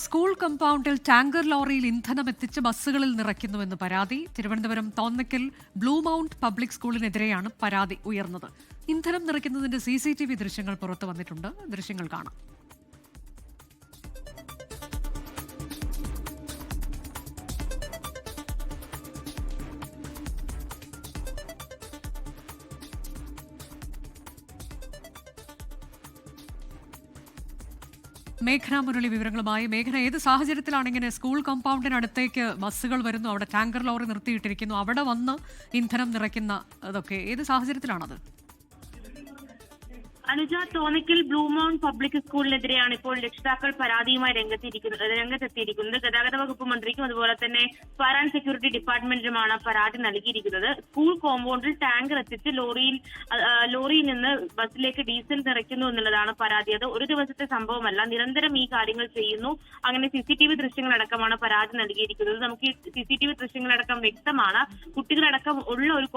School കമ്പൗണ്ടിൽ tanker ലോറിയിൽ ഇന്ധനം എത്തിച്ച് ബസ്സുകളിൽ നിറയ്ക്കുന്നുവെന്ന് പരാതി. Thiruvananthapuram Thonnakkal Blue Mount Public സ്കൂളിനെതിരെയാണ് പരാതി ഉയർന്നത്. ഇന്ധനം നിറയ്ക്കുന്നതിന്റെ CCTV ദൃശ്യങ്ങൾ പുറത്തു വന്നിട്ടുണ്ട്. ദൃശ്യങ്ങൾ കാണാം. മേഘന മുരളി വിവരങ്ങളുമായി. മേഘന, ഏത് സാഹചര്യത്തിലാണ് ഇങ്ങനെ സ്കൂൾ കോമ്പൗണ്ടിനടുത്തേക്ക് ബസ്സുകൾ വരുന്നു, അവിടെ ടാങ്കർ ലോറി നിർത്തിയിട്ടിരിക്കുന്നു, അവിടെ വന്ന് ഇന്ധനം നിറയ്ക്കുന്ന അതൊക്കെ ഏത് സാഹചര്യത്തിലാണത്? Anuja, Thonnakkal Blue Mount Public സ്കൂളിനെതിരെയാണ് ഇപ്പോൾ രക്ഷിതാക്കൾ പരാതിയുമായി രംഗത്തെത്തിയിരിക്കുന്നത്. ഗതാഗത വകുപ്പ് മന്ത്രിക്കും അതുപോലെ തന്നെ ഫയർ ആൻഡ് സെക്യൂരിറ്റി ഡിപ്പാർട്ട്മെന്റിനുമാണ് പരാതി നൽകിയിരിക്കുന്നത്. സ്കൂൾ കോമ്പൗണ്ടിൽ ടാങ്കർ എത്തിച്ച് ലോറിയിൽ നിന്ന് ബസ്സിലേക്ക് ഡീസൽ നിറയ്ക്കുന്നു എന്നുള്ളതാണ് പരാതി. അത് ഒരു ദിവസത്തെ സംഭവമല്ല, നിരന്തരം ഈ കാര്യങ്ങൾ ചെയ്യുന്നു. അങ്ങനെ CCTV ദൃശ്യങ്ങളടക്കമാണ് പരാതി നൽകിയിരിക്കുന്നത്. നമുക്ക് ഈ CCTV ദൃശ്യങ്ങളടക്കം വ്യക്തമാണ്. കുട്ടികളടക്കം ഉള്ള ഒരു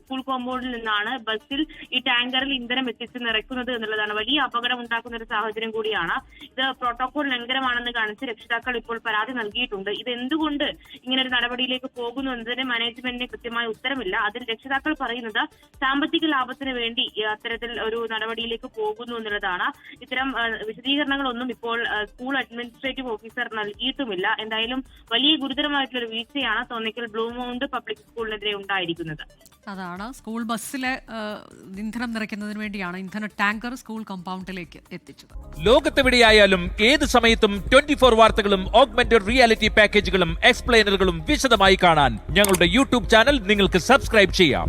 സ്കൂൾ കോമ്പൗണ്ടിൽ നിന്നാണ് ബസ്സിൽ ഈ ടാങ്കറിൽ ഇന്ധനം എത്തിച്ച് നിറയ്ക്കുന്നത് എന്നുള്ളതാണ്. വലിയ അപകടം ഉണ്ടാക്കുന്ന ഒരു സാഹചര്യം കൂടിയാണ്. ഇത് പ്രോട്ടോകോൾ ലംഘനമാണെന്ന് കാണിച്ച് രക്ഷിതാക്കൾ ഇപ്പോൾ പരാതി നൽകിയിട്ടുണ്ട്. ഇത് എന്തുകൊണ്ട് ഇങ്ങനെ ഒരു നടപടിയിലേക്ക് പോകുന്നു എന്നതിന് മാനേജ്മെന്റിന് കൃത്യമായ ഉത്തരമില്ല. അതിൽ രക്ഷിതാക്കൾ പറയുന്നത് സാമ്പത്തിക ലാഭത്തിന് വേണ്ടി അത്തരത്തിൽ ഒരു നടപടിയിലേക്ക് പോകുന്നു എന്നുള്ളതാണ്. ഇത്തരം വിശദീകരണങ്ങളൊന്നും ഇപ്പോൾ സ്കൂൾ അഡ്മിനിസ്ട്രേറ്റീവ് ഓഫീസർ നൽകിയിട്ടുമില്ല. എന്തായാലും വലിയ ഗുരുതരമായിട്ടുള്ള ഒരു വീഴ്ചയാണ് തോന്നയ്ക്കൽ ബ്ലൂ മൗണ്ട് പബ്ലിക് സ്കൂളിനെതിരെ ഉണ്ടായിരിക്കുന്നത്. അതാണ്, സ്കൂൾ ബസ്സിലെ ഇന്ധനം നിറയ്ക്കുന്നതിന് വേണ്ടിയാണ് ഇന്ധന ടാങ്കർ സ്കൂൾ കോമ്പൗണ്ടിലേക്ക് എത്തിച്ചത്. ലോകത്തെവിടെയായാലും ഏത് സമയത്തും 24 വാർത്തകളും ഓഗ്മെന്റഡ് റിയാലിറ്റി പാക്കേജുകളും എക്സ്പ്ലെയിനറുകളും വിശദമായി കാണാൻ ഞങ്ങളുടെ YouTube ചാനൽ നിങ്ങൾക്ക് സബ്സ്ക്രൈബ് ചെയ്യാം.